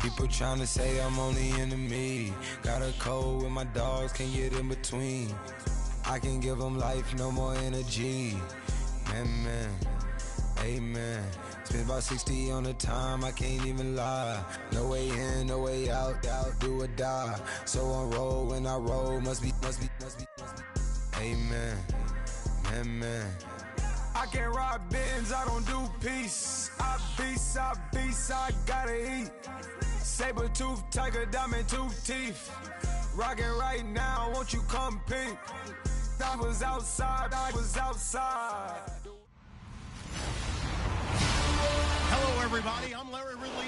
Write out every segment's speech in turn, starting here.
People trying to say I'm only enemy. Got a code with my dogs, can't get in between. I can give them life, no more energy. Man, amen. Spent about 60 on the time, I can't even lie. No way in, no way out, do or die. So on road when I roll, must be. Amen, man. I can't ride Benz, I don't do peace. I beast, I gotta eat. Saber tooth, tiger, diamond tooth teeth. Rockin' right now, won't you come peep? I was outside. Hello, everybody. I'm Larry Ridley.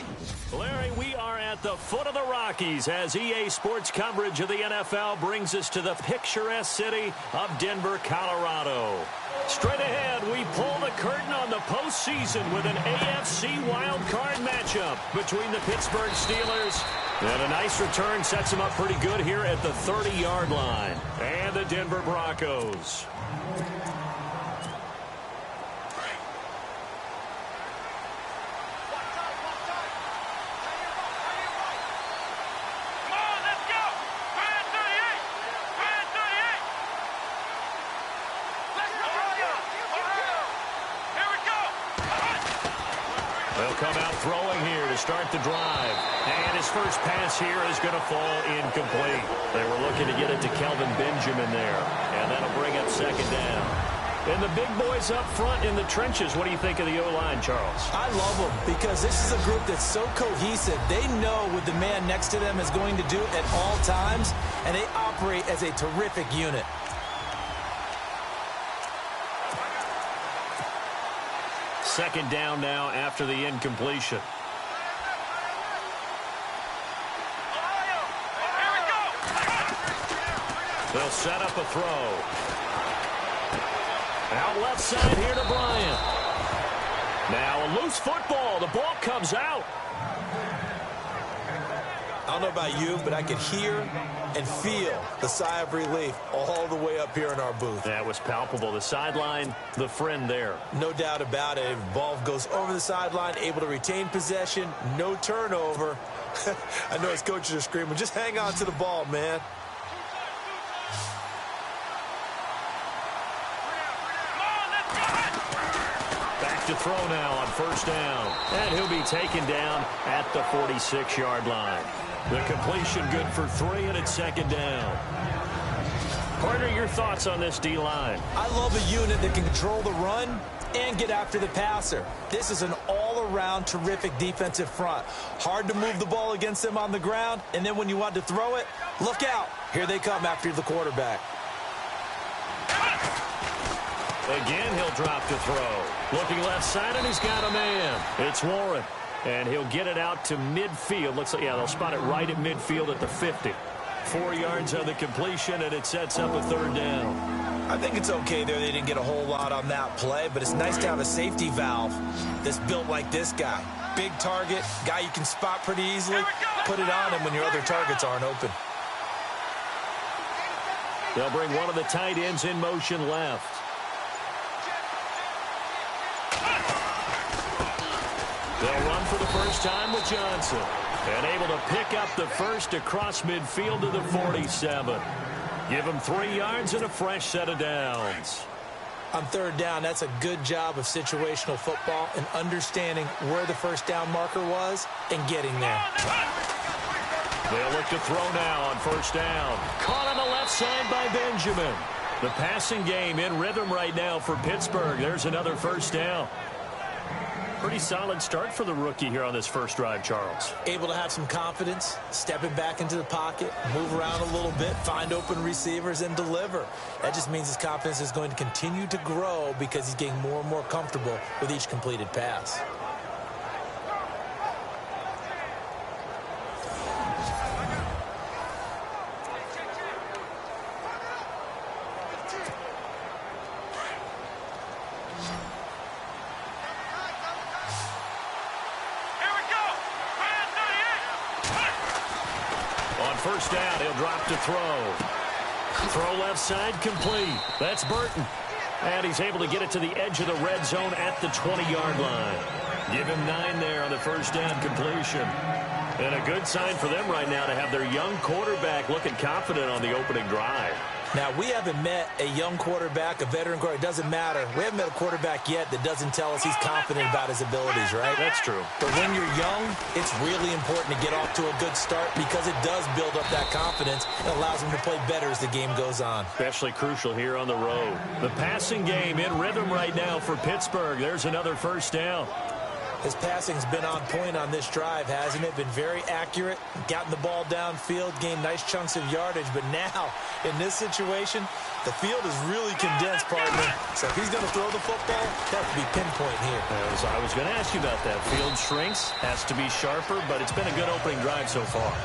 Larry, we are at the foot of the Rockies as EA Sports coverage of the NFL brings us to the picturesque city of Denver, Colorado. Straight ahead, we pull the curtain on the postseason with an AFC wildcard matchup between the Pittsburgh Steelers. And a nice return sets them up pretty good here at the 30-yard line. And the Denver Broncos. They'll come out throwing here to start the drive. And his first pass here is going to fall incomplete. They were looking to get it to Kelvin Benjamin there. And that'll bring up second down. And the big boys up front in the trenches. What do you think of the O-line, Charles? I love them because this is a group that's so cohesive. They know what the man next to them is going to do at all times, and they operate as a terrific unit. Second down now after the incompletion. They'll set up a throw. Out left side here to Bryant. Now a loose football. The ball comes out. I don't know about you, but I could hear and feel the sigh of relief all the way up here in our booth. That was palpable. The sideline, the friend there. No doubt about it. If the ball goes over the sideline, able to retain possession, no turnover. I know his coaches are screaming, just hang on to the ball, man. Back to throw now on first down. And he'll be taken down at the 46-yard line. The completion good for 3, and it's second down. Partner, your thoughts on this D-line? I love a unit that can control the run and get after the passer. This is an all-around terrific defensive front. Hard to move the ball against them on the ground, and then when you want to throw it, look out. Here they come after the quarterback. Again, he'll drop to throw. Looking left side, and he's got a man. It's Warren. And he'll get it out to midfield. Looks like, yeah, they'll spot it right at midfield at the 50. 4 yards on the completion, and it sets up a third down. I think it's okay there. They didn't get a whole lot on that play, but it's nice to have a safety valve that's built like this guy. Big target, guy you can spot pretty easily. Put it on him when your other targets aren't open. They'll bring one of the tight ends in motion left. They'll run for the first time with Johnson. And able to pick up the first across midfield to the 47. Give him 3 yards and a fresh set of downs. On third down, that's a good job of situational football and understanding where the first down marker was and getting there. They'll look to throw now on first down. Caught on the left side by Benjamin. The passing game in rhythm right now for Pittsburgh. There's another first down. Pretty solid start for the rookie here on this first drive, Charles. Able to have some confidence, stepping back into the pocket, move around a little bit, find open receivers, and deliver. That just means his confidence is going to continue to grow because he's getting more and more comfortable with each completed pass. First down, he'll drop to throw. Throw left side, complete. That's Burton. And he's able to get it to the edge of the red zone at the 20-yard line. Give him 9 there on the first down completion. And a good sign for them right now to have their young quarterback looking confident on the opening drive. Now, we haven't met a young quarterback, a veteran quarterback. It doesn't matter. We haven't met a quarterback yet that doesn't tell us he's confident about his abilities, right? That's true. But when you're young, it's really important to get off to a good start because it does build up that confidence and allows him to play better as the game goes on. Especially crucial here on the road. The passing game in rhythm right now for Pittsburgh. There's another first down. His passing's been on point on this drive, hasn't it? Been very accurate, gotten the ball downfield, gained nice chunks of yardage. But now, in this situation, the field is really condensed, partner. So if he's going to throw the football, that has to be pinpoint here. As I was going to ask you about that. Field shrinks, has to be sharper, but it's been a good opening drive so far.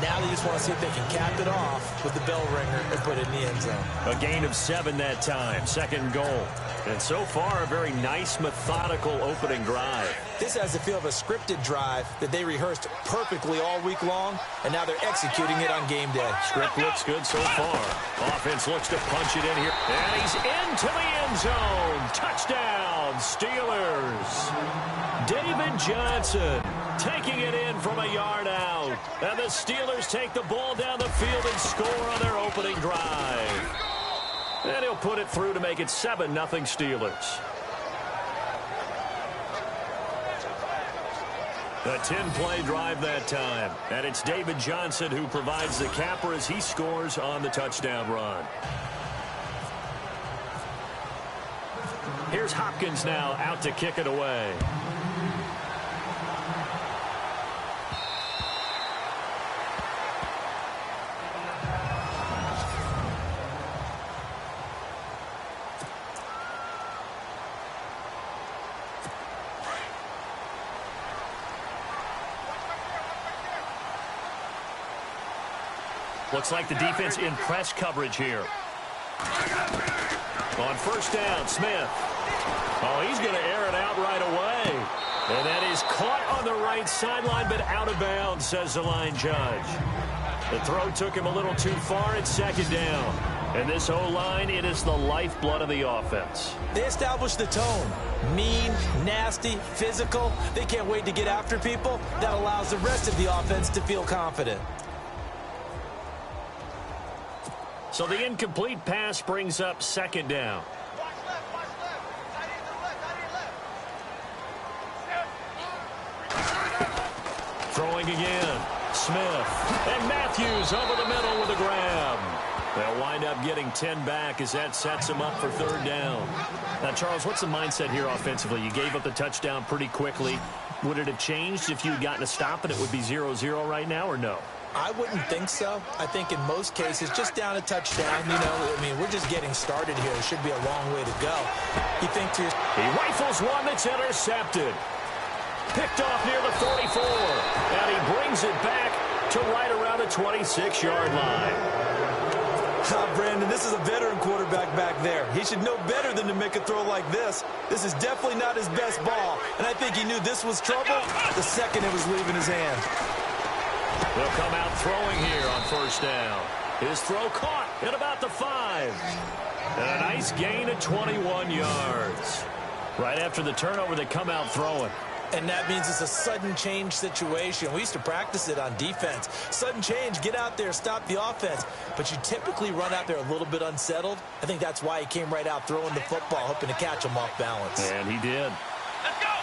Now they just want to see if they can cap it off with the bell ringer and put it in the end zone. A gain of 7 that time, second goal. And so far, a very nice, methodical opening drive. This has the feel of a scripted drive that they rehearsed perfectly all week long, and now they're executing it on game day. Script looks good so far. Offense looks to punch it in here. And he's into the end zone. Touchdown, Steelers. David Johnson taking it in from a yard out. And the Steelers take the ball down the field and score on their opening drive. And he'll put it through to make it 7-0 Steelers. A 10-play drive that time. And it's David Johnson who provides the capper as he scores on the touchdown run. Here's Hopkins now out to kick it away. Looks like the defense in press coverage here. On first down, Smith. Oh, he's going to air it out right away. And that is caught on the right sideline, but out of bounds, says the line judge. The throw took him a little too far. It's second down. And this O-line, it is the lifeblood of the offense. They established the tone. Mean, nasty, physical. They can't wait to get after people. That allows the rest of the offense to feel confident. So the incomplete pass brings up second down. Throwing again. Smith. And Matthews over the middle with a grab. They'll wind up getting 10 back as that sets them up for third down. Now, Charles, what's the mindset here offensively? You gave up the touchdown pretty quickly. Would it have changed if you had gotten a stop and it would be 0-0 right now, or no? I wouldn't think so. I think in most cases, just down a touchdown, you know, I mean, we're just getting started here. It should be a long way to go. You think to yourself, he rifles one that's intercepted. Picked off near the 44. And he brings it back to right around the 26-yard line. Brandon, this is a veteran quarterback back there. He should know better than to make a throw like this. This is definitely not his best ball. And I think he knew this was trouble the second it was leaving his hand. They'll come out throwing here on first down. His throw caught at about the 5. And a nice gain of 21 yards. Right after the turnover, they come out throwing. And that means it's a sudden change situation. We used to practice it on defense. Sudden change, get out there, stop the offense. But you typically run out there a little bit unsettled. I think that's why he came right out throwing the football, hoping to catch him off balance. And he did. Let's go.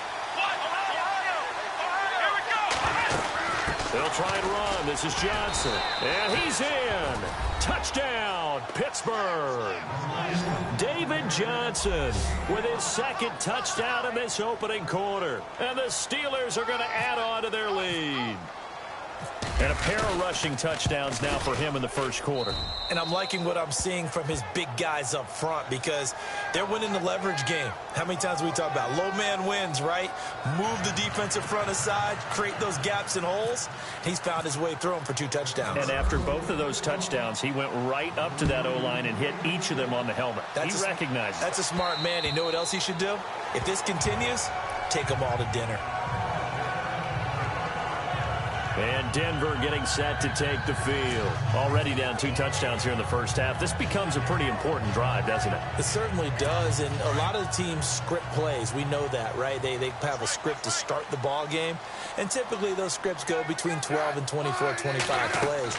Here we go. They'll try and run. This is Johnson. And he's in. Touchdown, Pittsburgh. David Johnson with his second touchdown in this opening quarter. And the Steelers are going to add on to their lead. And a pair of rushing touchdowns now for him in the first quarter. And I'm liking what I'm seeing from his big guys up front because they're winning the leverage game. How many times we talk about low man wins, right? Move the defensive front aside, create those gaps and holes. He's found his way through them for 2 touchdowns. And after both of those touchdowns, he went right up to that O-line and hit each of them on the helmet. He recognized it. That's a smart man. You know what else he should do? If this continues, take them all to dinner. And Denver getting set to take the field. Already down 2 touchdowns here in the first half. This becomes a pretty important drive, doesn't it? It certainly does, and a lot of the teams script plays. We know that, right? They have a script to start the ball game, and typically those scripts go between 12 and 24, 25 plays.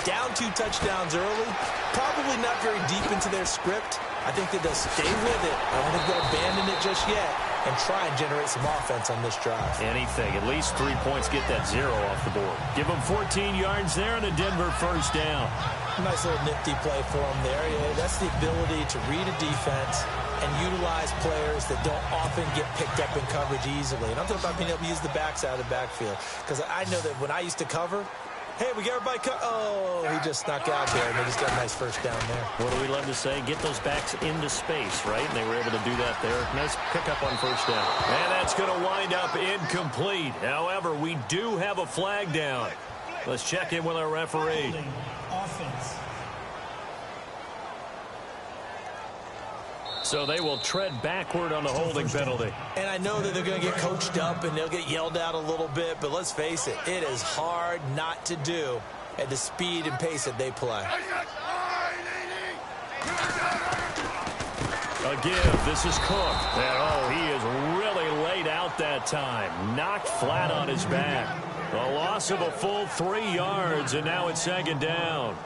Down 2 touchdowns early, probably not very deep into their script. I think that they'll stay with it. I don't think they'll abandon it just yet and try and generate some offense on this drive. Anything. At least 3 points, get that 0 off the board. Give them 14 yards there and a Denver first down. Nice little nifty play for them there. Yeah, that's the ability to read a defense and utilize players that don't often get picked up in coverage easily. And I'm talking about being able to use the backside of the backfield. Because I know that when I used to cover, hey, we got everybody oh, he just snuck out there, and they just got a nice first down there. What do we love to say? Get those backs into space, right? And they were able to do that there. Nice pickup on first down. And that's going to wind up incomplete. However, we do have a flag down. Let's check in with our referee. Offense. So they will tread backward on the holding penalty. And I know that they're going to get coached up and they'll get yelled at a little bit, but let's face it, it is hard not to do at the speed and pace that they play. Again, this is Cook. And, he is really laid out that time. Knocked flat on his back. A loss of a full 3 yards, and now it's second down.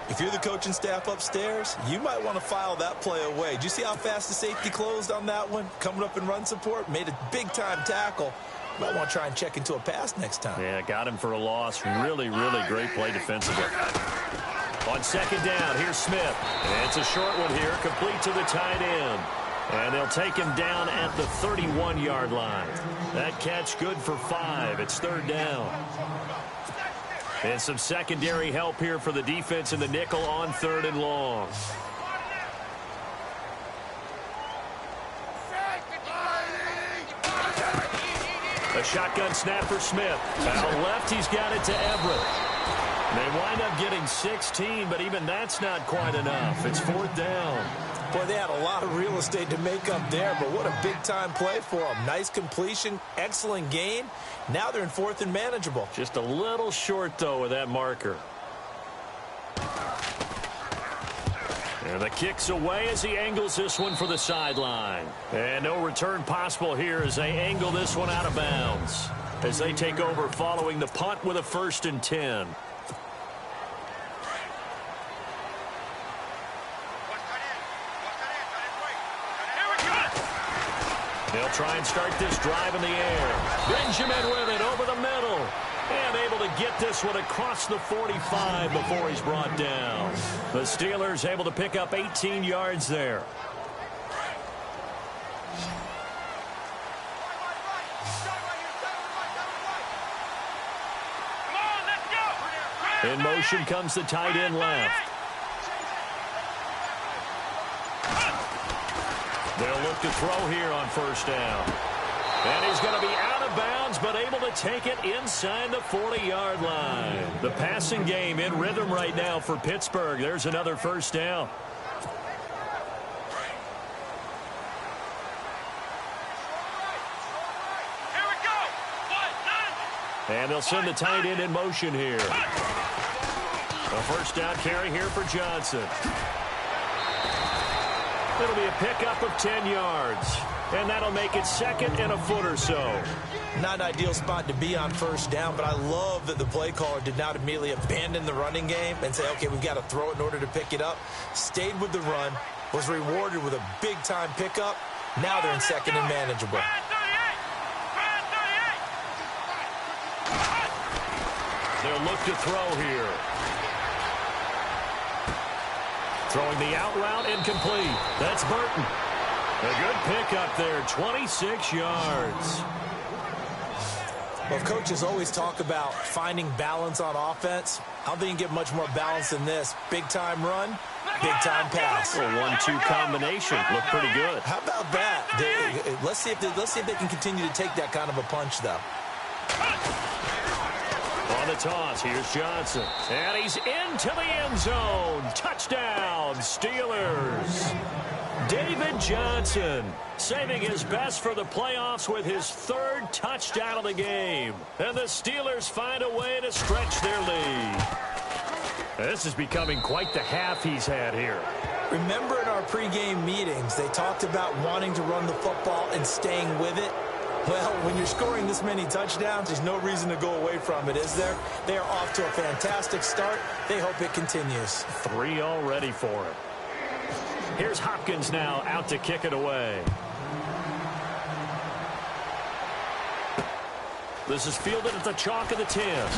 If you're the coaching staff upstairs, you might want to file that play away. Did you see how fast the safety closed on that one? Coming up in run support, made a big-time tackle. Might want to try and check into a pass next time. Yeah, got him for a loss. Really, really great play defensively. On second down, here's Smith. And it's a short one here, complete to the tight end. And they'll take him down at the 31-yard line. That catch good for 5. It's third down. And some secondary help here for the defense in the nickel on 3rd and long. A shotgun snap for Smith. Out left, he's got it to Everett. They wind up getting 16, but even that's not quite enough. It's 4th down. Boy, they had a lot of real estate to make up there, but what a big-time play for them. Nice completion, excellent gain. Now they're in 4th and manageable. Just a little short, though, with that marker. And the kick's away as he angles this one for the sideline. And no return possible here as they angle this one out of bounds. As they take over following the punt with a 1st and 10. They'll try and start this drive in the air. Benjamin with it over the middle. And able to get this one across the 45 before he's brought down. The Steelers able to pick up 18 yards there. In motion comes the tight end left. They'll look to throw here on 1st down. And he's going to be out of bounds, but able to take it inside the 40-yard line. The passing game in rhythm right now for Pittsburgh. There's another 1st down. Here we go. And they'll send the tight end in motion here. A 1st down carry here for Johnson. It'll be a pickup of 10 yards. And that'll make it 2nd and a foot or so. Not an ideal spot to be on 1st down, but I love that the play caller did not immediately abandon the running game and say, okay, we've got to throw it in order to pick it up. Stayed with the run, was rewarded with a big-time pickup. Now they're in 2nd and manageable. They'll look to throw here. Throwing the out route incomplete. That's Burton. A good pickup there, 26 yards. Well, coaches always talk about finding balance on offense. I don't think you can get much more balance than this. Big-time run, big-time pass. A 1-2 combination. Looked pretty good. How about that? Let's see if they can continue to take that kind of a punch, though. On the toss, here's Johnson. And he's into the end zone. Touchdown, Steelers. David Johnson saving his best for the playoffs with his third touchdown of the game. And the Steelers find a way to stretch their lead. This is becoming quite the half he's had here. Remember in our pregame meetings, they talked about wanting to run the football and staying with it? Well, when you're scoring this many touchdowns, there's no reason to go away from it, is there? They are off to a fantastic start. They hope it continues. 3 already for him. Here's Hopkins now out to kick it away. This is fielded at the chalk of the 10.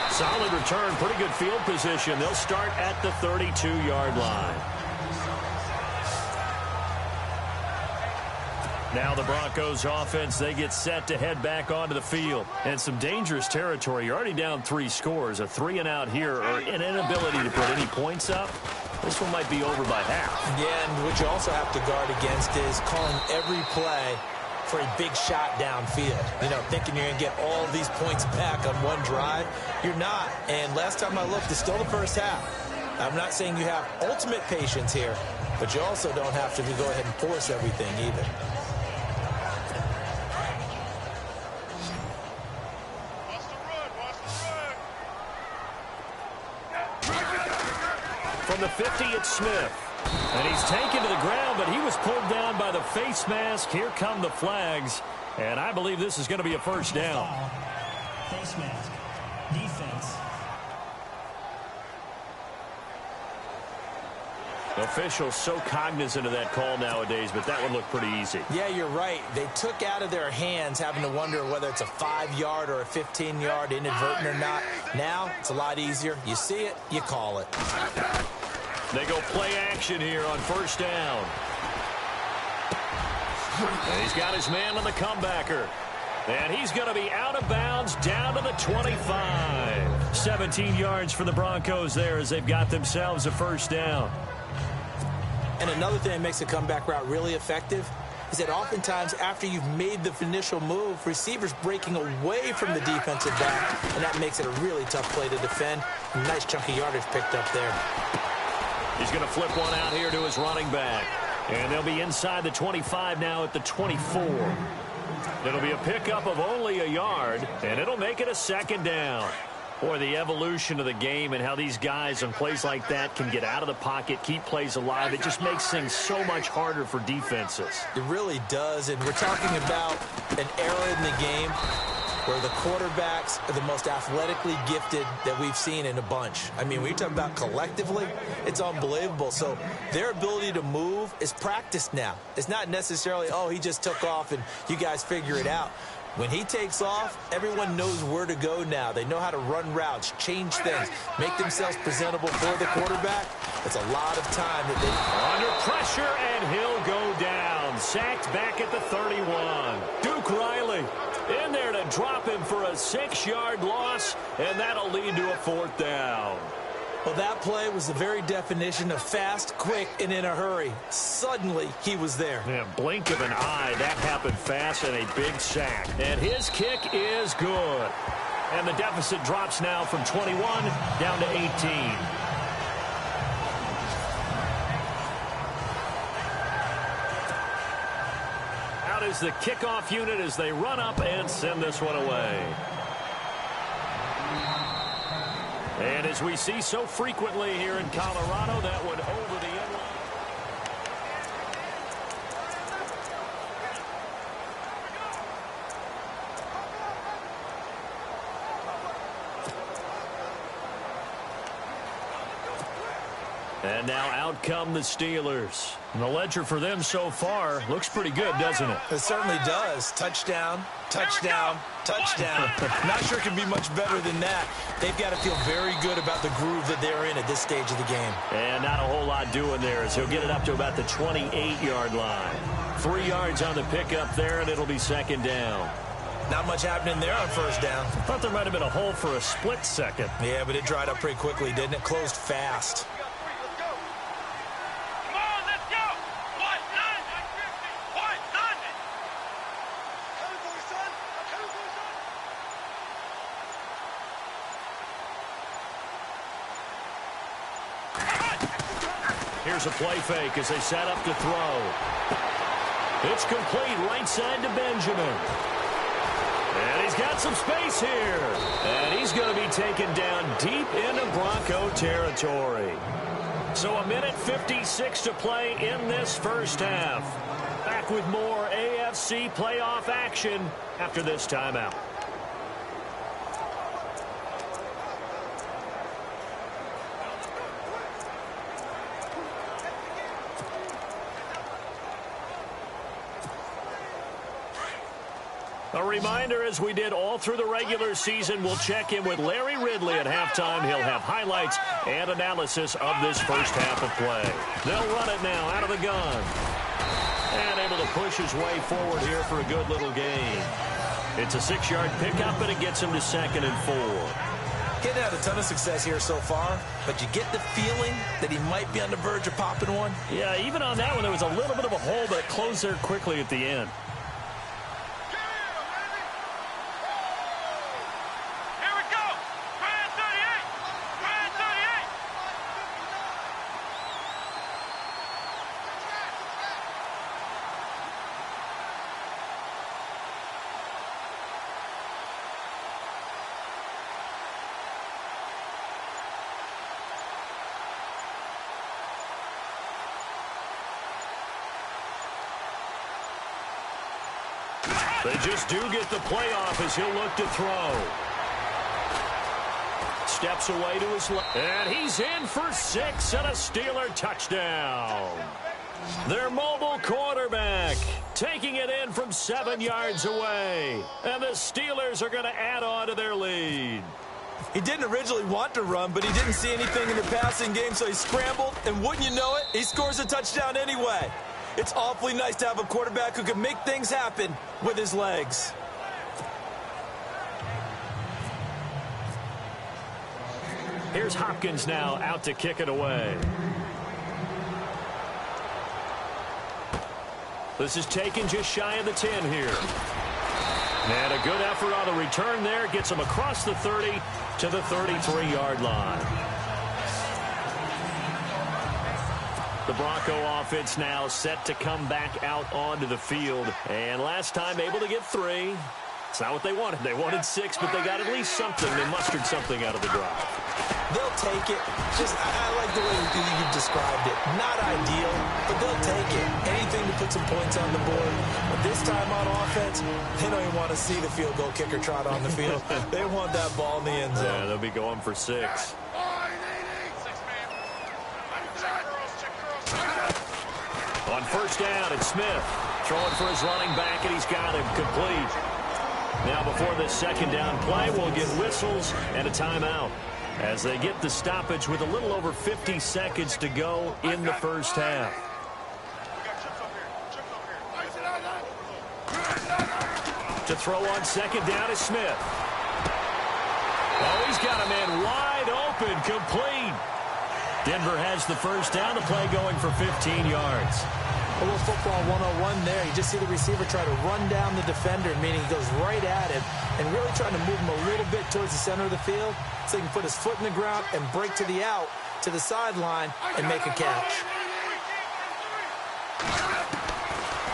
Solid return, pretty good field position. They'll start at the 32-yard line. Now the Broncos offense, they get set to head back onto the field. And some dangerous territory. You're already down 3 scores. A 3-and-out here or an inability to put any points up. This one might be over by half. Yeah, and what you also have to guard against is calling every play for a big shot downfield. You know, thinking you're going to get all these points back on one drive. You're not. And last time I looked, it's still the first half. I'm not saying you have ultimate patience here, but you also don't have to go ahead and force everything either. From the 50, it's Smith. And he's taken to the ground, but he was pulled down by the face mask. Here come the flags. And I believe this is going to be a first down. Face mask. Defense. Officials so cognizant of that call nowadays, but that would look pretty easy. Yeah, you're right. They took out of their hands having to wonder whether it's a 5-yard or a 15-yard inadvertent or not. Now, it's a lot easier. You see it, you call it. They go play action here on first down. And he's got his man on the comebacker. And he's going to be out of bounds down to the 25. 17 yards for the Broncos there as they've got themselves a first down. And another thing that makes a comeback route really effective is that oftentimes after you've made the initial move, receivers breaking away from the defensive back, and that makes it a really tough play to defend. A nice chunky yardage picked up there. He's going to flip one out here to his running back. And they'll be inside the 25 now at the 24. It'll be a pickup of only a yard, and it'll make it a second down. Boy, the evolution of the game and how these guys on plays like that can get out of the pocket, keep plays alive, it just makes things so much harder for defenses. It really does, and we're talking about an era in the game where the quarterbacks are the most athletically gifted that we've seen in a bunch. I mean, when you talk about collectively, it's unbelievable. So their ability to move is practiced now. It's not necessarily, oh, he just took off and you guys figure it out. When he takes off, everyone knows where to go now. They know how to run routes, change things, make themselves presentable for the quarterback. It's a lot of time that they... Under pressure, and he'll go down. Sacked back at the 31. Duke Riley in there to drop him for a 6-yard loss, and that'll lead to a 4th down. Well, that play was the very definition of fast, quick, and in a hurry. Suddenly, he was there. Yeah, blink of an eye. That happened fast and a big sack. And his kick is good. And the deficit drops now from 21 down to 18. Out is the kickoff unit as they run up and send this one away. And as we see so frequently here in Colorado, that one over the end line. And now out come the Steelers. And the ledger for them so far looks pretty good, doesn't it? It certainly does. Touchdown, touchdown, touchdown. Not sure it can be much better than that. They've got to feel very good about the groove that they're in at this stage of the game. And not a whole lot doing there as he'll get it up to about the 28-yard line. 3 yards on the pickup there, and it'll be second down. Not much happening there on first down. I thought there might have been a hole for a split second. Yeah, but it dried up pretty quickly, didn't it? Closed fast. Here's a play fake as they set up to throw. It's complete right side to Benjamin. And he's got some space here. And he's going to be taken down deep into Bronco territory. So a minute 56 to play in this first half. Back with more AFC playoff action after this timeout. A reminder, as we did all through the regular season, we'll check in with Larry Ridley at halftime. He'll have highlights and analysis of this first half of play. They'll run it now out of the gun. And able to push his way forward here for a good little gain. It's a 6-yard pickup, and it gets him to 2nd and 4. Getting had a ton of success here so far, but you get the feeling that he might be on the verge of popping one. Yeah, even on that one, there was a little bit of a hole, but it closed there quickly at the end. They just do get the playoff as he'll look to throw. Steps away to his left. And he's in for 6 and a Steeler touchdown. Their mobile quarterback taking it in from 7 yards away. And the Steelers are going to add on to their lead. He didn't originally want to run, but he didn't see anything in the passing game, so he scrambled. And wouldn't you know it, he scores a touchdown anyway. It's awfully nice to have a quarterback who can make things happen with his legs. Here's Hopkins now out to kick it away. This is taken just shy of the 10 here. And a good effort on the return there. Gets him across the 30 to the 33-yard line. The Bronco offense now set to come back out onto the field. And last time able to get 3. It's not what they wanted. They wanted 6, but they got at least something. They mustered something out of the drive. They'll take it. I like the way you described it. Not ideal, but they'll take it. Anything to put some points on the board. But this time on offense, they don't even want to see the field goal kicker trot on the field. They want that ball in the end zone. Yeah, they'll be going for 6. On first down, it's Smith. Throwing for his running back, and he's got him complete. Now before this second down play, we'll get whistles and a timeout as they get the stoppage with a little over 50 seconds to go in the first half. To throw on second down is Smith. Oh, he's got a man wide open, complete. Denver has the first down, the play going for 15 yards. A little football 101 there. You just see the receiver try to run down the defender, meaning he goes right at him and really trying to move him a little bit towards the center of the field so he can put his foot in the ground and break to the out, to the sideline, and make a catch.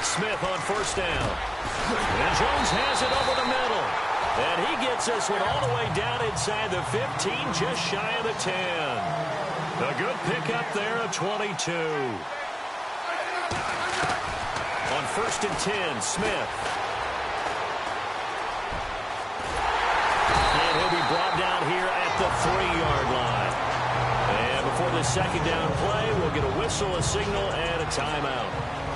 Smith on first down. And Jones has it over the middle. And he gets this one all the way down inside the 15, just shy of the 10. A good pickup there at 22. On first and 10, Smith. And he'll be brought down here at the 3-yard line. And before the second down play, we'll get a whistle, a signal, and a timeout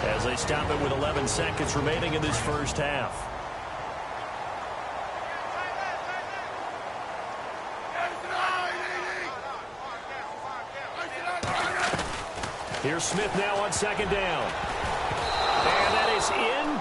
as they stop it with 11 seconds remaining in this first half. Here's Smith now on second down. And that is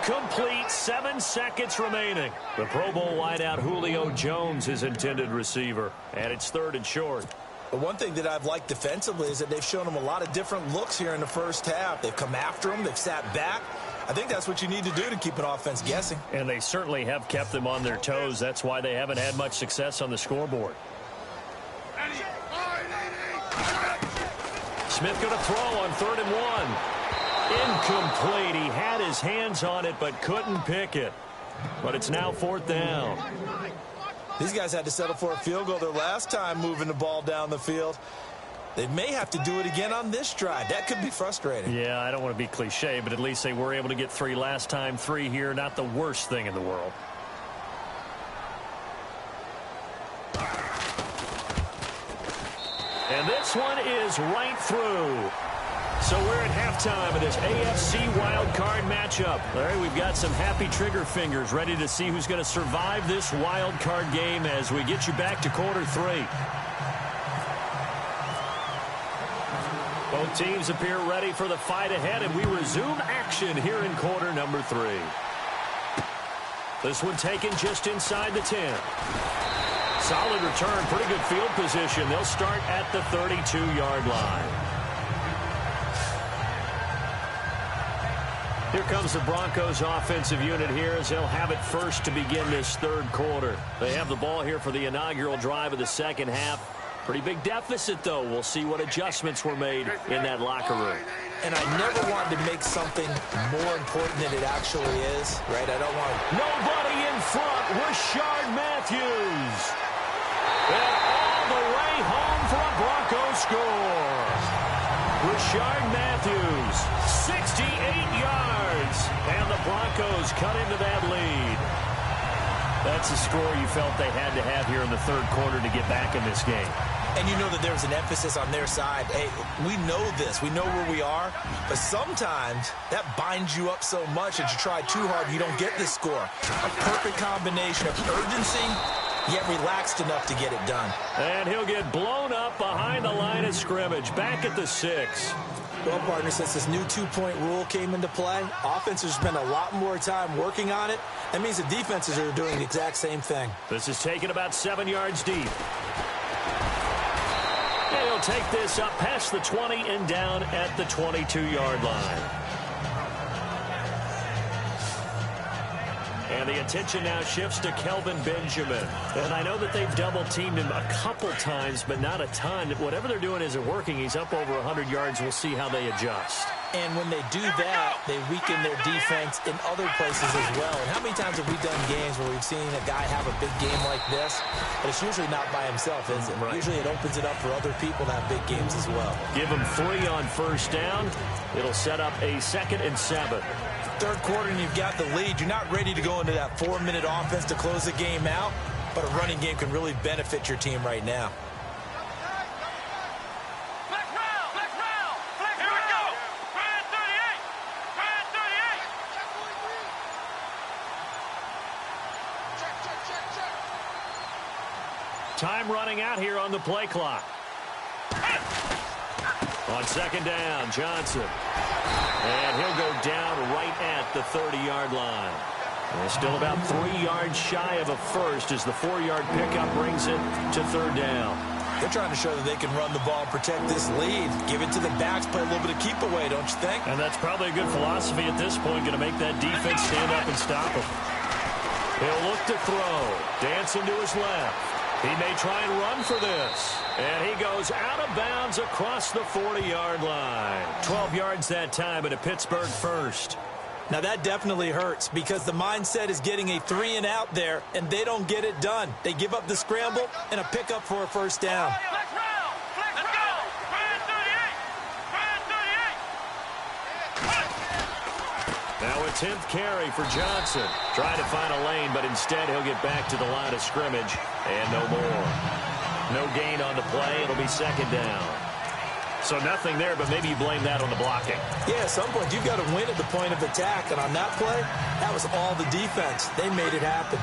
incomplete. 7 seconds remaining. The Pro Bowl wideout Julio Jones is intended receiver. And it's 3rd and short. But one thing that I've liked defensively is that they've shown him a lot of different looks here in the first half. They've come after him. They've sat back. I think that's what you need to do to keep an offense guessing. And they certainly have kept them on their toes. That's why they haven't had much success on the scoreboard. Smith going to throw on 3rd and 1. Incomplete. He had his hands on it but couldn't pick it. But it's now 4th down. These guys had to settle for a field goal their last time moving the ball down the field. They may have to do it again on this drive. That could be frustrating. Yeah, I don't want to be cliche, but at least they were able to get 3 last time. 3 here, not the worst thing in the world. And this one is right through. So we're at halftime of this AFC wildcard matchup. All right, we've got some happy trigger fingers ready to see who's going to survive this wildcard game as we get you back to quarter 3. Both teams appear ready for the fight ahead, and we resume action here in quarter number 3. This one taken just inside the 10. Solid return, pretty good field position. They'll start at the 32-yard line. Here comes the Broncos offensive unit here as they'll have it first to begin this 3rd quarter. They have the ball here for the inaugural drive of the second half. Pretty big deficit, though. We'll see what adjustments were made in that locker room. And I never wanted to make something more important than it actually is, right? I don't want... Nobody in front. Rashard Matthews. And all the way home for a Broncos score. Rashard Matthews, 68 yards. And the Broncos cut into that lead. That's a score you felt they had to have here in the 3rd quarter to get back in this game. And you know that there was an emphasis on their side. Hey, we know this. We know where we are. But sometimes that binds you up so much that you try too hard, you don't get this score. A perfect combination of urgency, yet relaxed enough to get it done. And he'll get blown up behind the line of scrimmage, back at the 6. Well, partner, since this new 2-point rule came into play, offenses spend a lot more time working on it. That means the defenses are doing the exact same thing. This is taken about 7 yards deep. And he'll take this up past the 20 and down at the 22-yard line. And the attention now shifts to Kelvin Benjamin. And I know that they've double-teamed him a couple times, but not a ton. Whatever they're doing isn't working. He's up over 100 yards. We'll see how they adjust. And when they do that, they weaken their defense in other places as well. And how many times have we done games where we've seen a guy have a big game like this? But it's usually not by himself, is it? Right. Usually it opens it up for other people to have big games as well. Give him 3 on 1st down. It'll set up a 2nd and 7. 3rd quarter and you've got the lead. You're not ready to go into that 4-minute offense to close the game out, but a running game can really benefit your team right now. Time running out here on the play clock. On 2nd down, Johnson. And he'll go down right at the 30-yard line. And still about 3 yards shy of a first as the 4-yard pickup brings it to 3rd down. They're trying to show that they can run the ball and protect this lead. Give it to the backs, play a little bit of keep away, don't you think? And that's probably a good philosophy at this point, going to make that defense stand up and stop him. He'll look to throw. Dancing to his left. He may try and run for this. And he goes out of bounds across the 40-yard line. 12 yards that time, but a Pittsburgh first. Now that definitely hurts because the mindset is getting a 3-and-out there, and they don't get it done. They give up the scramble and a pickup for a 1st down. Now a 10th carry for Johnson. Trying to find a lane, but instead he'll get back to the line of scrimmage. And no more. No gain on the play. It'll be 2nd down. So nothing there, but maybe you blame that on the blocking. Yeah, at some point you've got to win at the point of attack. And on that play, that was all the defense. They made it happen.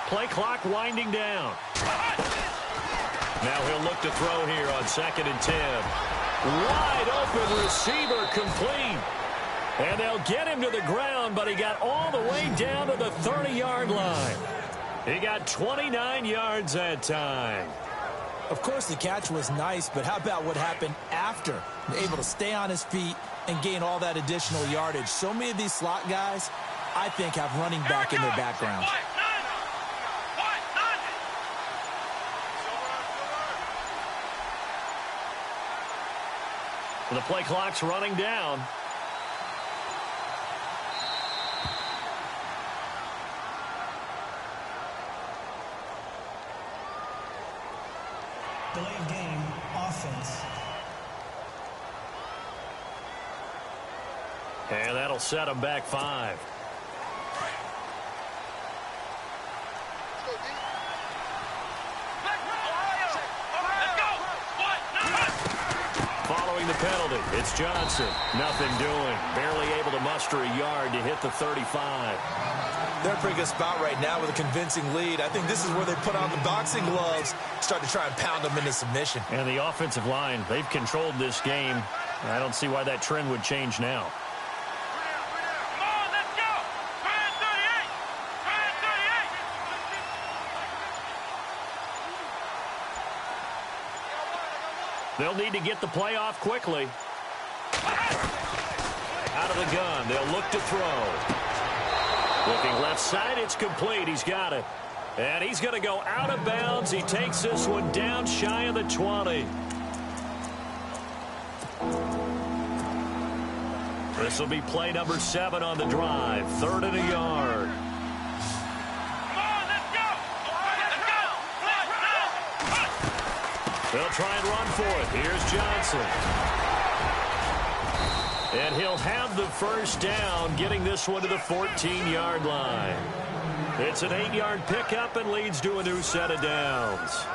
Play clock winding down. Now he'll look to throw here on 2nd and 10. Wide open receiver complete. And they'll get him to the ground, but he got all the way down to the 30-yard line. He got 29 yards that time. Of course, the catch was nice, but how about what happened after? Able to stay on his feet and gain all that additional yardage. So many of these slot guys, I think, have running back in their background. The play clock's running down. Delay of game, offense. And that'll set him back 5. Following the penalty, it's Johnson. Nothing doing. Barely able to muster a yard to hit the 35. They're in a pretty good spot right now with a convincing lead. I think this is where they put on the boxing gloves, start to try and pound them into submission. And the offensive line, they've controlled this game. I don't see why that trend would change now. Come on, let's go! 38! They'll need to get the play off quickly. Out of the gun, they'll look to throw. Looking left side, it's complete. He's got it. And he's going to go out of bounds. He takes this one down shy of the 20. This will be play number 7 on the drive. 3rd and a yard. Come on, let's go! They'll try and run for it. Here's Johnson. And he'll have the first down, getting this one to the 14-yard line. It's an 8-yard pickup and leads to a new set of downs.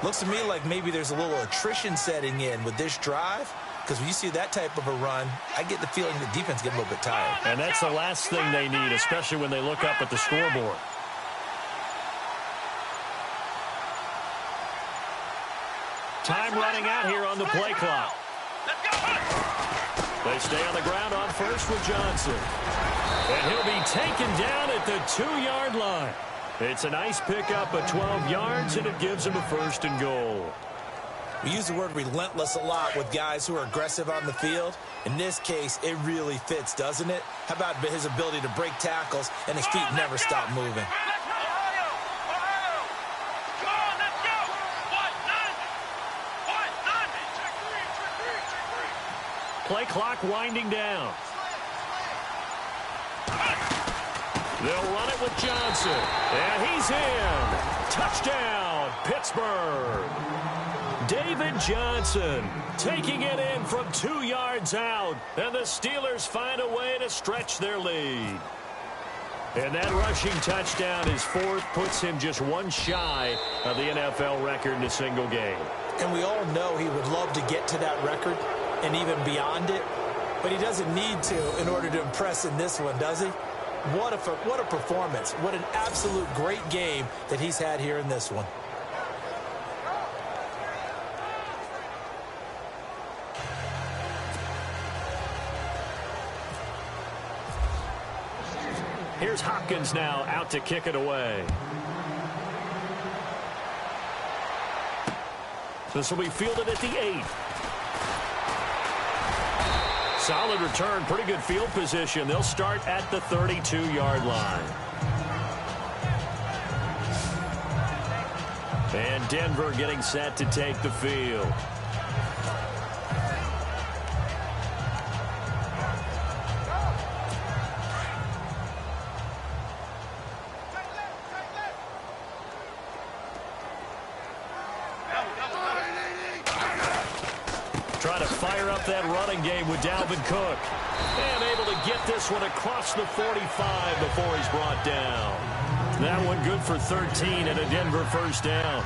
Looks to me like maybe there's a little attrition setting in with this drive, because when you see that type of a run, I get the feeling the defense gets a little bit tired. And that's the last thing they need, especially when they look up at the scoreboard. Time running out here on the play clock. They stay on the ground on first with Johnson. And he'll be taken down at the 2-yard line. It's a nice pickup of 12 yards, and it gives him a 1st and goal. We use the word relentless a lot with guys who are aggressive on the field. In this case, it really fits, doesn't it? How about his ability to break tackles and his feet never stop moving? Play clock winding down. They'll run it with Johnson. And he's in. Touchdown, Pittsburgh. David Johnson taking it in from 2 yards out. And the Steelers find a way to stretch their lead. And that rushing touchdown, his 4th, puts him just 1 shy of the NFL record in a single game. And we all know he would love to get to that record and even beyond it, but he doesn't need to in order to impress in this one, does he? What a performance. What an absolute great game that he's had here in this one. Here's Hopkins now out to kick it away. This will be fielded at the 8. Solid return, pretty good field position. They'll start at the 32-yard line. And Denver getting set to take the field. Trying to fire up that running game with Dalvin Cook. And able to get this one across the 45 before he's brought down. That one good for 13 and a Denver first down.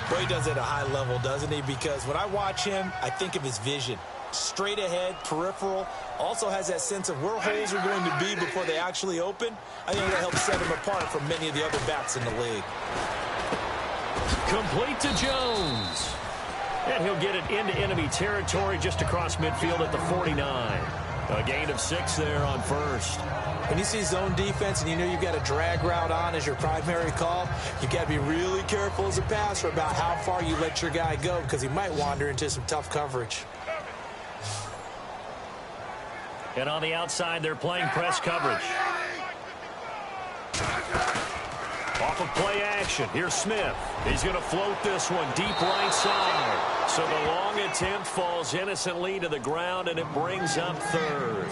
Boy, he does it at a high level, doesn't he? Because when I watch him, I think of his vision. Straight ahead, peripheral. Also has that sense of where holes are going to be before they actually open. I think that helps set him apart from many of the other backs in the league. Complete to Jones. And he'll get it into enemy territory just across midfield at the 49. A gain of 6 there on first. When you see zone defense and you know you've got a drag route on as your primary call, you got to be really careful as a passer about how far you let your guy go because he might wander into some tough coverage. And on the outside, they're playing press coverage. Off of play action, here's Smith. He's going to float this one deep right side. So the long attempt falls innocently to the ground, and it brings up third.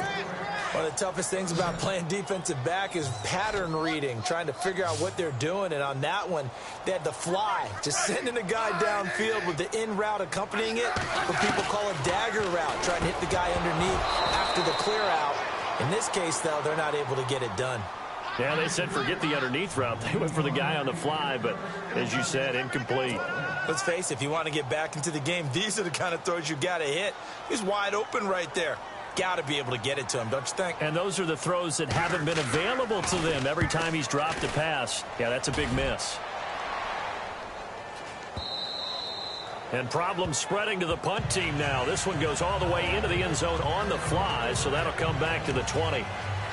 One of the toughest things about playing defensive back is pattern reading, trying to figure out what they're doing. And on that one, they had the fly, just sending a guy downfield with the in route accompanying it, what people call a dagger route, trying to hit the guy underneath after the clear out. In this case, though, they're not able to get it done. Yeah, they said forget the underneath route. They went for the guy on the fly, but as you said, incomplete. Let's face it, if you want to get back into the game, these are the kind of throws you got to hit. He's wide open right there. Got to be able to get it to him, don't you think? And those are the throws that haven't been available to them every time he's dropped a pass. Yeah, that's a big miss. And problems spreading to the punt team now. This one goes all the way into the end zone on the fly, so that'll come back to the 20.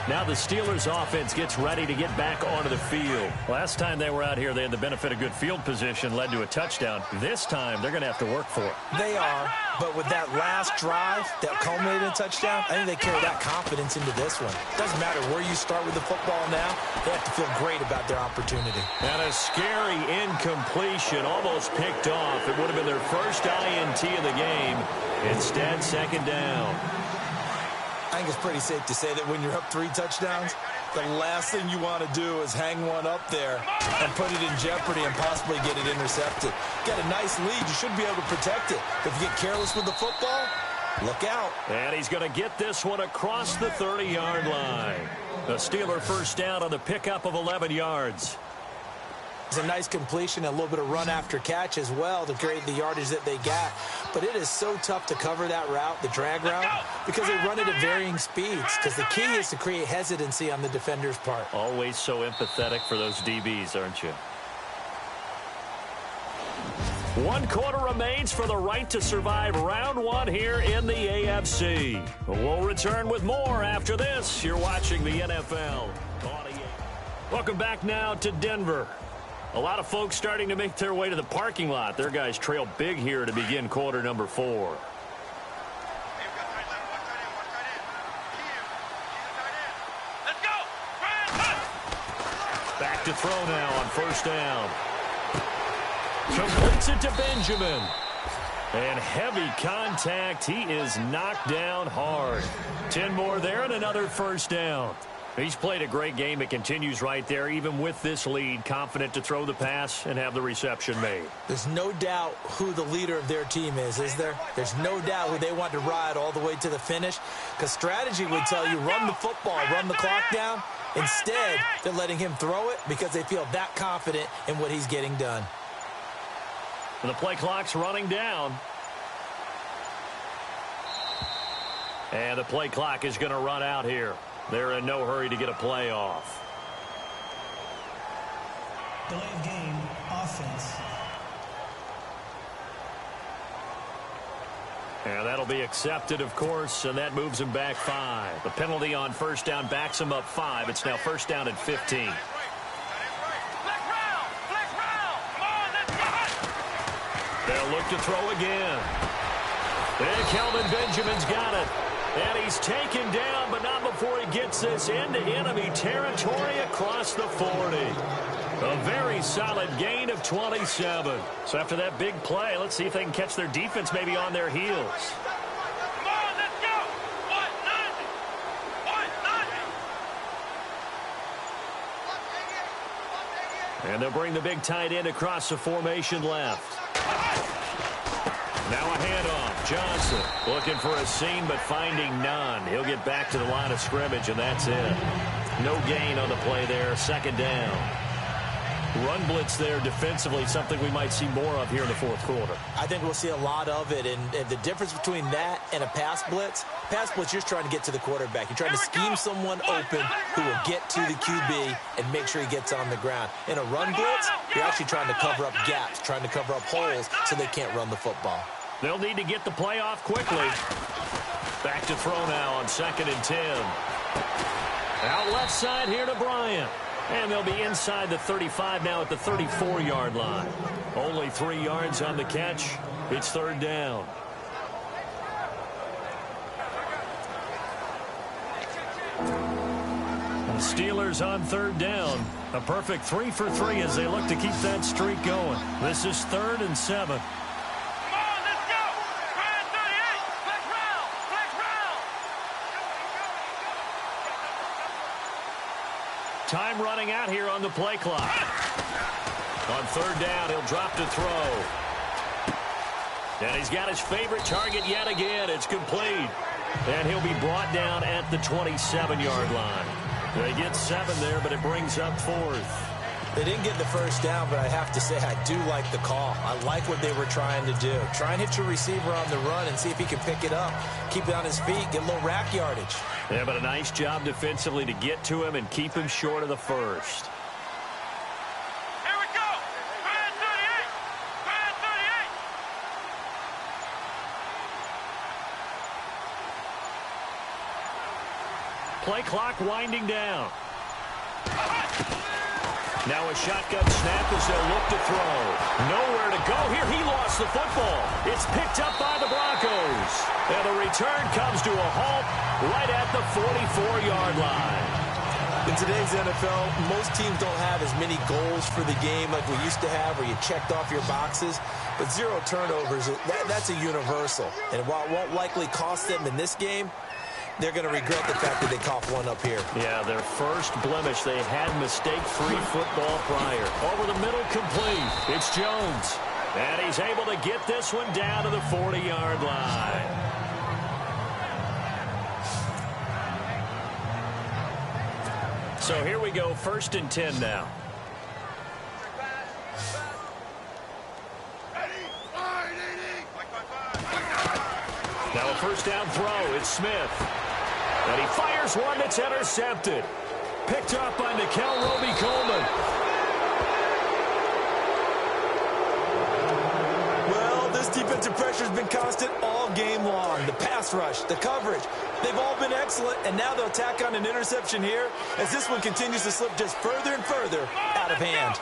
Now the Steelers offense gets ready to get back onto the field. Last time they were out here, they had the benefit of good field position, led to a touchdown. This time, they're going to have to work for it. They are, but with that last drive that culminated in a touchdown, I think they carry that confidence into this one. Doesn't matter where you start with the football now, they have to feel great about their opportunity. And a scary incompletion, almost picked off. It would have been their first INT of the game. Instead, second down. I think it's pretty safe to say that when you're up 3 touchdowns, the last thing you want to do is hang one up there and put it in jeopardy and possibly get it intercepted. Get a nice lead, you should be able to protect it. But if you get careless with the football, look out. And he's going to get this one across the 30-yard line. The Steeler first down on the pickup of 11 yards. It's a nice completion, a little bit of run after catch as well to create the yardage that they got. But it is so tough to cover that route, the drag route, because they run it at varying speeds. Because the key is to create hesitancy on the defender's part. Always so empathetic for those DBs, aren't you? 1 quarter remains for the right to survive round 1 here in the AFC. We'll return with more after this. You're watching the NFL. Welcome back now to Denver. A lot of folks starting to make their way to the parking lot. Their guys trail big here to begin quarter number 4. Let's go! Back to throw now on first down. Completes it to Benjamin. And heavy contact. He is knocked down hard. 10 more there and another first down. He's played a great game. It continues right there, even with this lead, confident to throw the pass and have the reception made. There's no doubt who the leader of their team is there? There's no doubt who they want to ride all the way to the finish, because strategy would tell you run the football, run the clock down. Instead, they're letting him throw it because they feel that confident in what he's getting done. And the play clock's running down. And the play clock is going to run out here. They're in no hurry to get a play off. Delay of game, offense. And that'll be accepted, of course, and that moves him back 5. The penalty on first down backs him up 5. It's now first down at 15. Flex round! Flex round! Come on, let's go! They'll look to throw again. And Kelvin Benjamin's got it. And he's taken down, but not before he gets this into enemy territory across the 40. A very solid gain of 27. So after that big play, let's see if they can catch their defense maybe on their heels. Come on, let's go! 1-0! And they'll bring the big tight end across the formation left. Now a handoff. Johnson looking for a seam, but finding none. He'll get back to the line of scrimmage, and that's it. No gain on the play there. Second down. Run blitz there defensively, something we might see more of here in the fourth quarter. I think we'll see a lot of it, and the difference between that and a pass blitz, you're just trying to get to the quarterback. You're trying to scheme someone open who will get to the QB and make sure he gets on the ground. In a run blitz, you're actually trying to cover up gaps, trying to cover up holes so they can't run the football. They'll need to get the play off quickly. Back to throw now on 2nd and 10. Out left side here to Bryant. And they'll be inside the 35 now at the 34-yard line. Only 3 yards on the catch. It's 3rd down. And the Steelers on 3rd down. A perfect 3 for 3 as they look to keep that streak going. This is 3rd and 7. Time running out here on the play clock. On 3rd down, he'll drop to throw. And he's got his favorite target yet again. It's complete. And he'll be brought down at the 27-yard line. They get 7 there, but it brings up 4th. They didn't get the first down, but I have to say I do like the call. I like what they were trying to do. Try and hit your receiver on the run and see if he can pick it up, keep it on his feet, get a little rack yardage. Yeah, but a nice job defensively to get to him and keep him short of the first. Here we go. Grand 38. Grand 38. Play clock winding down. Now a shotgun snap as they'll look to throw. Nowhere to go here. He lost the football. It's picked up by the Broncos. And the return comes to a halt right at the 44-yard line. In today's NFL, most teams don't have as many goals for the game like we used to have where you checked off your boxes. But 0 turnovers, that's a universal. And while it won't likely cost them in this game, they're going to regret the fact that they coughed one up here. Yeah, their first blemish. They had mistake-free football prior. Over the middle, complete. It's Jones. And he's able to get this one down to the 40-yard line. So here we go, 1st and 10 now. Now a first down throw. It's Smith. And he fires one that's intercepted. Picked up by Nikel Roby-Coleman. Well, this defensive pressure has been constant all game long. The pass rush, the coverage, they've all been excellent. And now they'll tack on an interception here as this one continues to slip just further and further out of hand.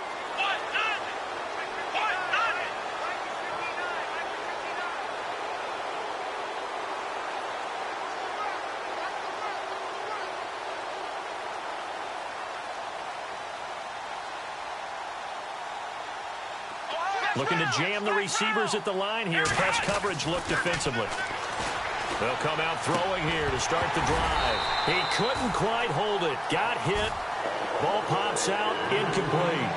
Looking to jam the receivers at the line here. Press coverage look defensively. They'll come out throwing here to start the drive. He couldn't quite hold it. Got hit. Ball pops out. Incomplete.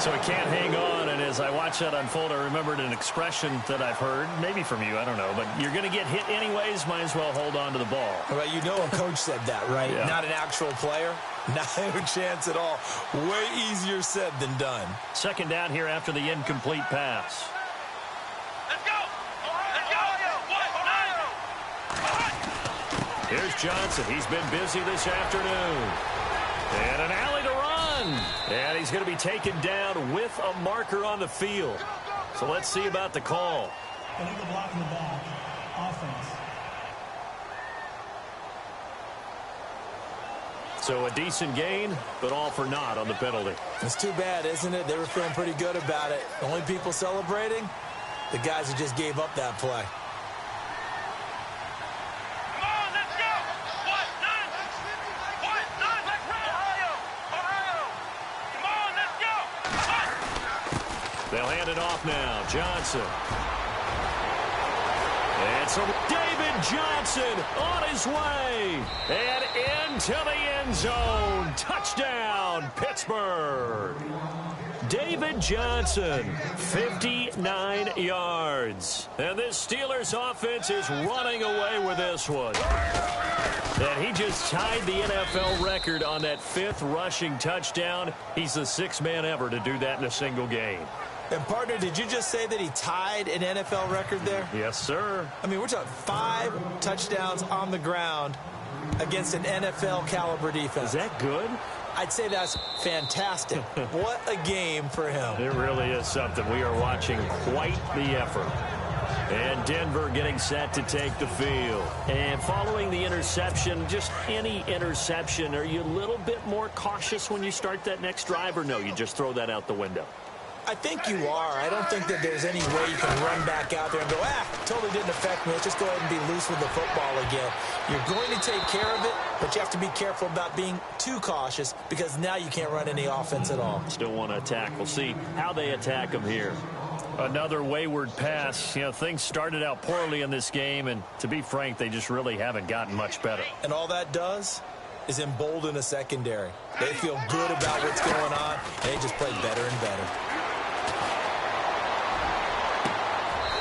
So he can't hang on. And as I watch that unfold, I remembered an expression that I've heard, maybe from you, I don't know, but you're going to get hit anyways, might as well hold on to the ball. Well, you know a coach said that, right? Yeah. Not an actual player. Not a chance at all. Way easier said than done. 2nd down here after the incomplete pass. Let's go. Let's go. Here's Johnson. He's been busy this afternoon. And an alley to run. And he's going to be taken down with a marker on the field. So let's see about the call. Illegal block in the back. Offense. So a decent gain, but all for naught on the penalty. It's too bad, isn't it? They were feeling pretty good about it. The only people celebrating, the guys who just gave up that play. Come on, let's go. What? None. What? None. Let's roll. Ohio. Come on, let's go. What? They'll hand it off now. Johnson. And so David Johnson on his way. And into the end zone. Touchdown, Pittsburgh. David Johnson, 59 yards. And this Steelers offense is running away with this one. And he just tied the NFL record on that 5th rushing touchdown. He's the 6th man ever to do that in a single game. And, partner, did you just say that he tied an NFL record there? Yes, sir. I mean, we're talking 5 touchdowns on the ground against an NFL-caliber defense. Is that good? I'd say that's fantastic. What a game for him. It really is something. We are watching quite the effort. And Denver getting set to take the field. And following the interception, just any interception, are you a little bit more cautious when you start that next drive, or no, you just throw that out the window? I think you are. I don't think that there's any way you can run back out there and go, totally didn't affect me. Let's just go ahead and be loose with the football again. You're going to take care of it, but you have to be careful about being too cautious because now you can't run any offense at all. Still want to attack. We'll see how they attack them here. Another wayward pass. You know, things started out poorly in this game, and to be frank, they just really haven't gotten much better. And all that does is embolden a secondary. They feel good about what's going on, and they just play better and better.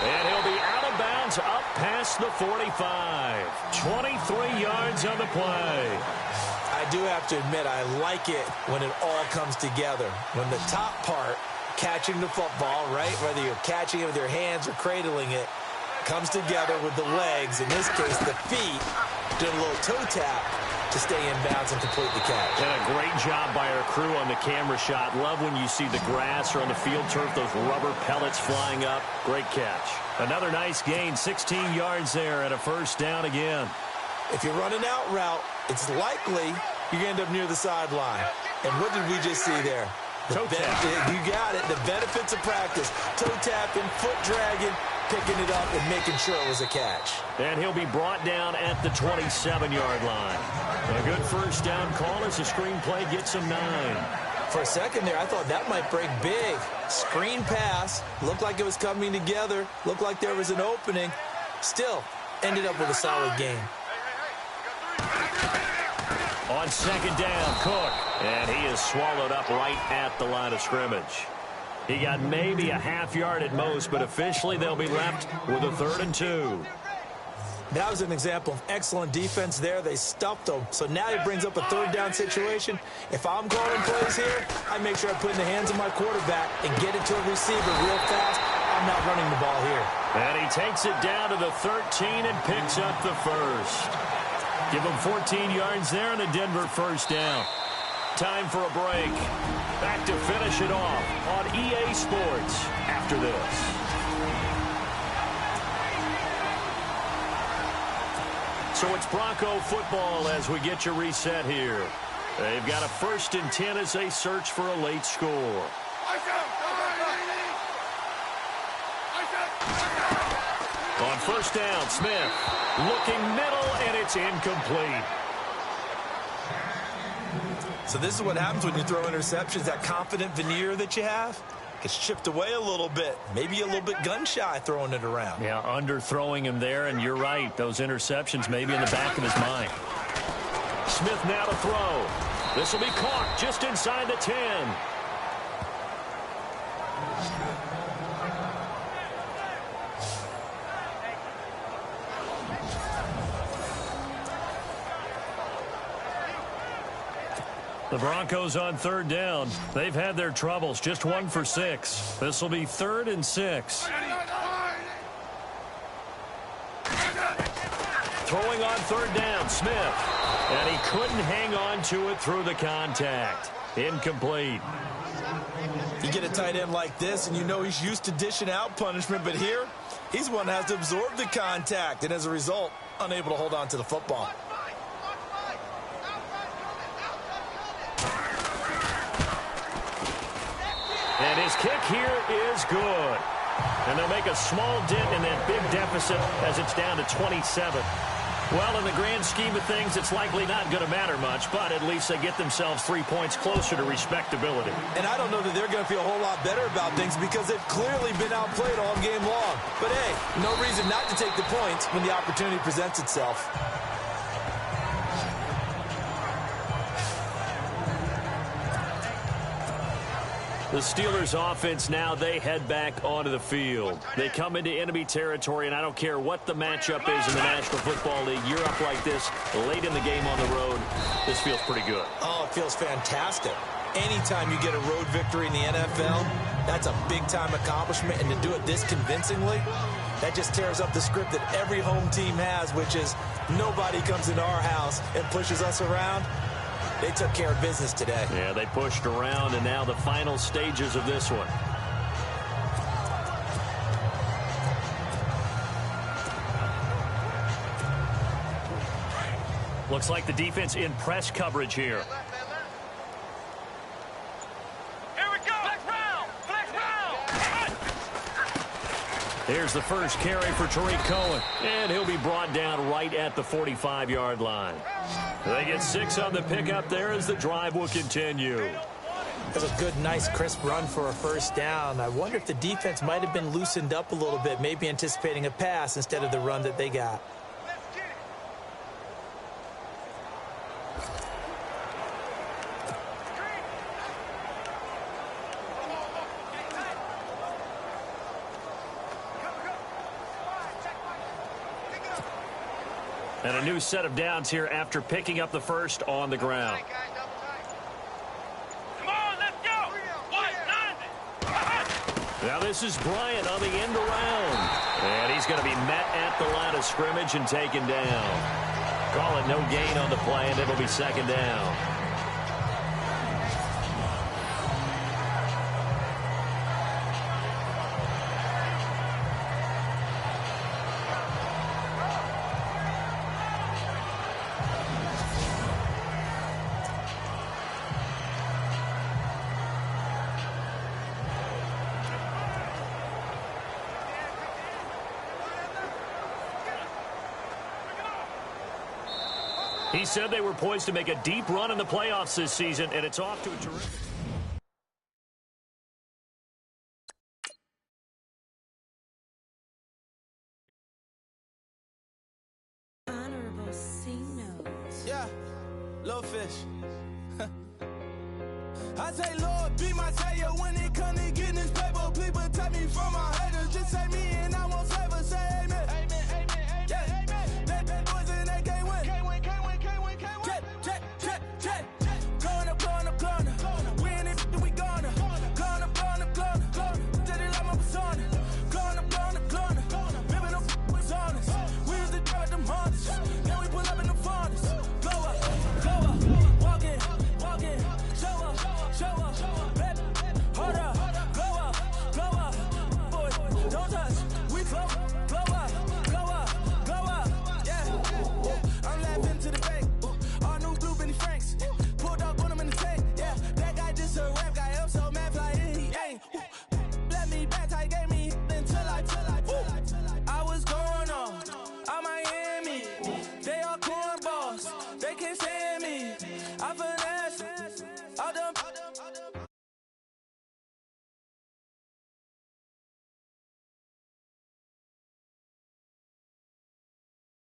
And he'll be out of bounds up past the 45. 23 yards on the play. I do have to admit, I like it when it all comes together. When the top part, catching the football, right, whether you're catching it with your hands or cradling it, comes together with the legs, in this case the feet, doing a little toe tap to stay in bounds and complete the catch. And a great job by our crew on the camera shot. Love when you see the grass or on the field turf, those rubber pellets flying up. Great catch. Another nice gain, 16 yards there and a first down again. If you're running out route, it's likely you're going to end up near the sideline. And what did we just see there? Toe tap. You got it. The benefits of practice. Toe tapping, foot dragging, picking it up and making sure it was a catch. And he'll be brought down at the 27-yard line. A good first down call as the screenplay gets him 9. For a second there, I thought that might break big. Screen pass. Looked like it was coming together. Looked like there was an opening. Still, ended up with a solid game. On second down, Cook. And he is swallowed up right at the line of scrimmage. He got maybe a half yard at most, but officially they'll be left with a 3rd and 2. That was an example of excellent defense there. They stuffed him. So now he brings up a 3rd down situation. If I'm calling plays here, I make sure I put it in the hands of my quarterback and get it to a receiver real fast. I'm not running the ball here. And he takes it down to the 13 and picks up the first. Give him 14 yards there and a Denver first down. Time for a break. Back to finish it off on EA Sports after this. So it's Bronco football as we get you reset here. They've got a 1st and 10 as they search for a late score. On first down, Smith looking middle, and it's incomplete. So this is what happens when you throw interceptions. That confident veneer that you have gets chipped away a little bit. Maybe a little bit gun-shy throwing it around. Yeah, underthrowing him there, and you're right. Those interceptions may be in the back of his mind. Smith now to throw. This will be caught just inside the 10. The Broncos on 3rd down. They've had their troubles. Just 1 for 6. This will be 3rd and 6. Throwing on 3rd down, Smith. And he couldn't hang on to it through the contact. Incomplete. You get a tight end like this, and you know he's used to dishing out punishment, but here, he's one that has to absorb the contact, and as a result, unable to hold on to the football. And his kick here is good. And they'll make a small dent in that big deficit as it's down to 27. Well, in the grand scheme of things, it's likely not going to matter much, but at least they get themselves 3 points closer to respectability. And I don't know that they're going to feel a whole lot better about things because they've clearly been outplayed all game long. But, hey, no reason not to take the points when the opportunity presents itself. The Steelers offense now, they head back onto the field. They come into enemy territory, and I don't care what the matchup is in the National Football League. You're up like this late in the game on the road. This feels pretty good. Oh, it feels fantastic. Anytime you get a road victory in the NFL, that's a big-time accomplishment, and to do it this convincingly, that just tears up the script that every home team has, which is nobody comes into our house and pushes us around. They took care of business today. Yeah, they pushed around, and now the final stages of this one. Looks like the defense in press coverage here. Here we go. Flex round. Here's the first carry for Tariq Cohen. And he'll be brought down right at the 45-yard line. They get 6 on the pickup there as the drive will continue. That's a good, nice, crisp run for a first down. I wonder if the defense might have been loosened up a little bit, maybe anticipating a pass instead of the run that they got. And a new set of downs here after picking up the first on the ground. Now this is Bryant on the end around. And he's going to be met at the line of scrimmage and taken down. Call it no gain on the play, and it'll be second down. He said they were poised to make a deep run in the playoffs this season, and it's off to a terrific... Honorable C notes. Yeah, little fish. I say, Lord, be my savior when it comes to getting this paper. Please protect me from my haters. Just say me and I won't